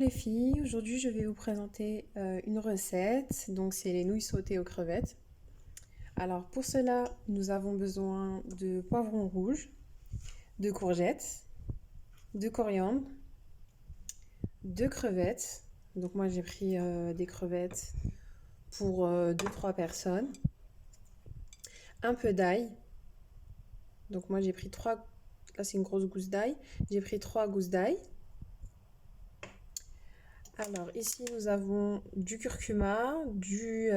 Les filles, aujourd'hui je vais vous présenter une recette, donc c'est les nouilles sautées aux crevettes. Alors pour cela, nous avons besoin de poivrons rouges, de courgettes, de coriandre, de crevettes. Donc moi j'ai pris des crevettes pour 2-3 personnes, un peu d'ail. Donc moi j'ai pris 3, là c'est une grosse gousse d'ail, j'ai pris 3 gousses d'ail. Alors ici nous avons du curcuma, du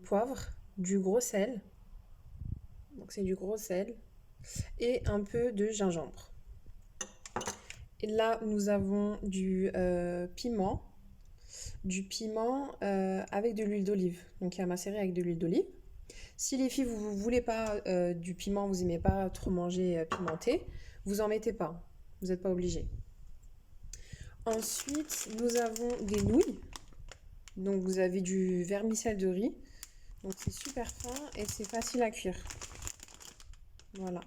poivre, du gros sel, donc c'est du gros sel, et un peu de gingembre. Et là nous avons du piment avec de l'huile d'olive, donc à macérer avec de l'huile d'olive. Si les filles vous ne voulez pas du piment, vous n'aimez pas trop manger pimenté, vous en mettez pas, vous n'êtes pas obligé. Ensuite nous avons des nouilles. Donc vous avez du vermicelle de riz. Donc c'est super fin et c'est facile à cuire. Voilà.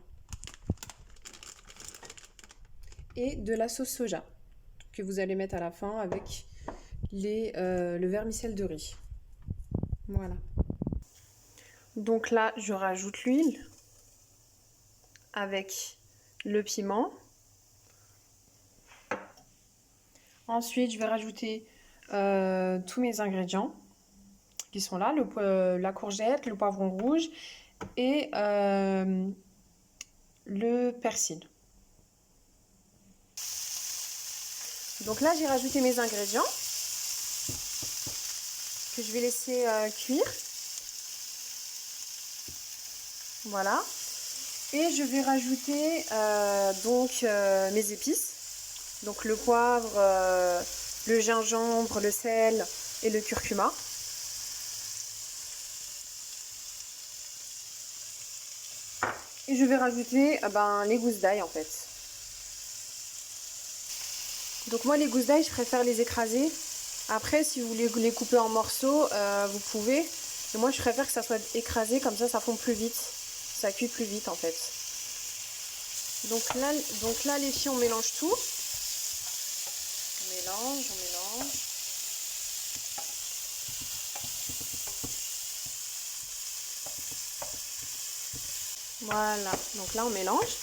Et de la sauce soja que vous allez mettre à la fin avec le vermicelle de riz. Voilà. Donc là, je rajoute l'huile avec le piment. Ensuite, je vais rajouter tous mes ingrédients qui sont là, la courgette, le poivron rouge et le persil. Donc là, j'ai rajouté mes ingrédients que je vais laisser cuire. Voilà. Et je vais rajouter mes épices. Donc le poivre, le gingembre, le sel et le curcuma. Et je vais rajouter les gousses d'ail en fait. Donc moi les gousses d'ail, je préfère les écraser. Après si vous voulez les couper en morceaux, vous pouvez. Mais moi je préfère que ça soit écrasé, comme ça fond plus vite. Ça cuit plus vite en fait. Donc là les filles, on mélange tout. On mélange. Voilà, donc là on mélange.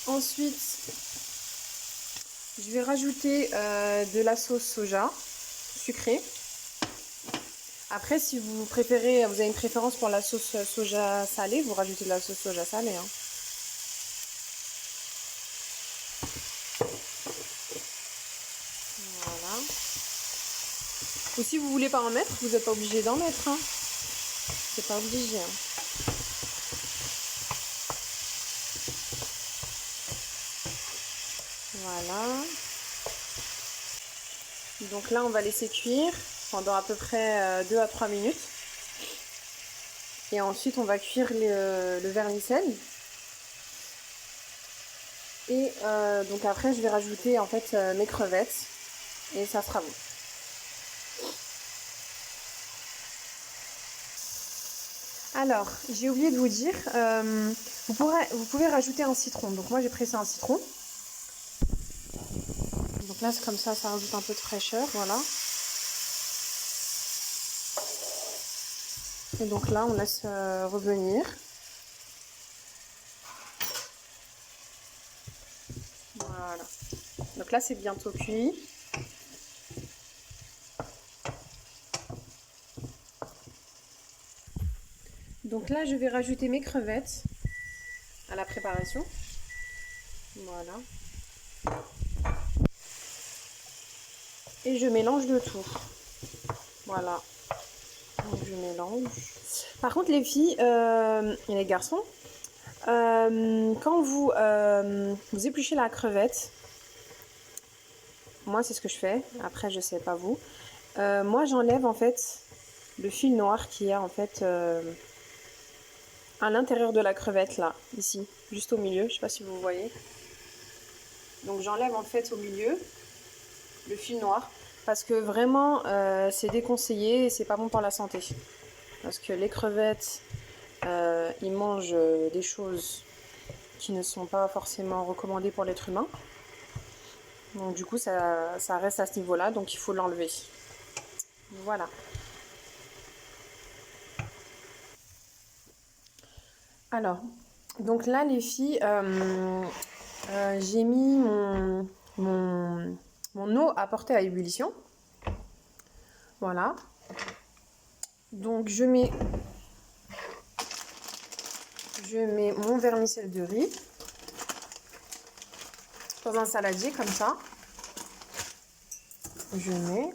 Ensuite, je vais rajouter de la sauce soja sucrée. Après, si vous préférez, vous avez une préférence pour la sauce soja salée, vous rajoutez de la sauce soja salée. Hein. Voilà. Ou si vous voulez pas en mettre, vous n'êtes pas obligé d'en mettre. Hein. C'est pas obligé. Hein. Voilà. Donc là, on va laisser cuire pendant à peu près 2 à 3 minutes. Et ensuite, on va cuire le vermicelle. Et donc après, je vais rajouter en fait mes crevettes. Et ça sera bon. Alors, j'ai oublié de vous dire, vous pouvez rajouter un citron. Donc moi, j'ai pressé un citron. Donc là, c'est comme ça rajoute un peu de fraîcheur, voilà. Et donc là, on laisse revenir. Voilà. Donc là, c'est bientôt cuit. Donc là, je vais rajouter mes crevettes à la préparation. Voilà. Et je mélange le tout. Voilà. Donc je mélange. Par contre, les filles et les garçons, quand vous épluchez la crevette, moi c'est ce que je fais, après je sais pas vous, moi j'enlève en fait le fil noir qui est en fait à l'intérieur de la crevette là, ici, juste au milieu, je sais pas si vous voyez. Donc j'enlève en fait au milieu le fil noir parce que vraiment c'est déconseillé et c'est pas bon pour la santé. Parce que les crevettes, ils mangent des choses qui ne sont pas forcément recommandées pour l'être humain. Donc du coup, ça reste à ce niveau-là, donc il faut l'enlever. Voilà. Alors, donc là, les filles, j'ai mis mon eau à porter à ébullition. Voilà. Donc je mets mon vermicelle de riz dans un saladier comme ça. Je mets.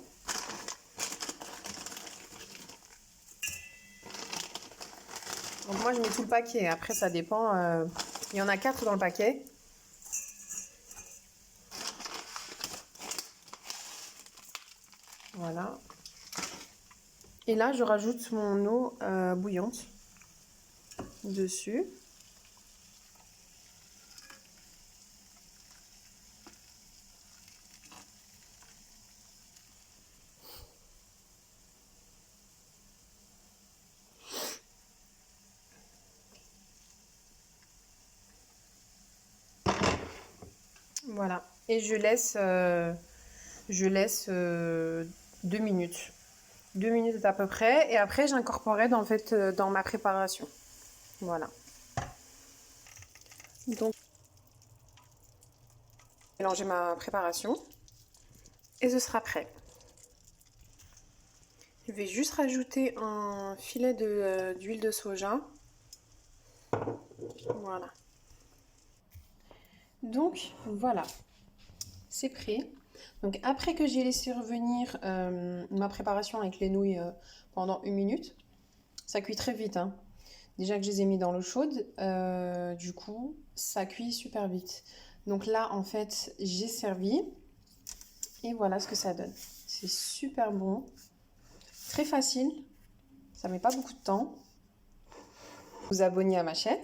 Donc moi je mets tout le paquet. Après ça dépend. Il y en a 4 dans le paquet. Voilà. Et là je rajoute mon eau bouillante dessus. Voilà. Et je laisse 2 minutes. 2 minutes à peu près. Et après, j'incorporerai dans ma préparation. Voilà. Donc, mélanger ma préparation. Et ce sera prêt. Je vais juste rajouter un filet d'huile de soja. Voilà. Donc, voilà. C'est prêt. Donc, après que j'ai laissé revenir ma préparation avec les nouilles pendant 1 minute, ça cuit très vite, hein. Déjà que je les ai mis dans l'eau chaude, du coup, ça cuit super vite. Donc là, en fait, j'ai servi. Et voilà ce que ça donne. C'est super bon. Très facile. Ça met pas beaucoup de temps. Vous abonnez à ma chaîne.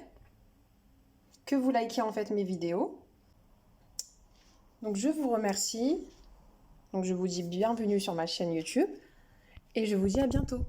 Que vous likez en fait mes vidéos. Donc je vous remercie. Donc je vous dis bienvenue sur ma chaîne YouTube. Et je vous dis à bientôt.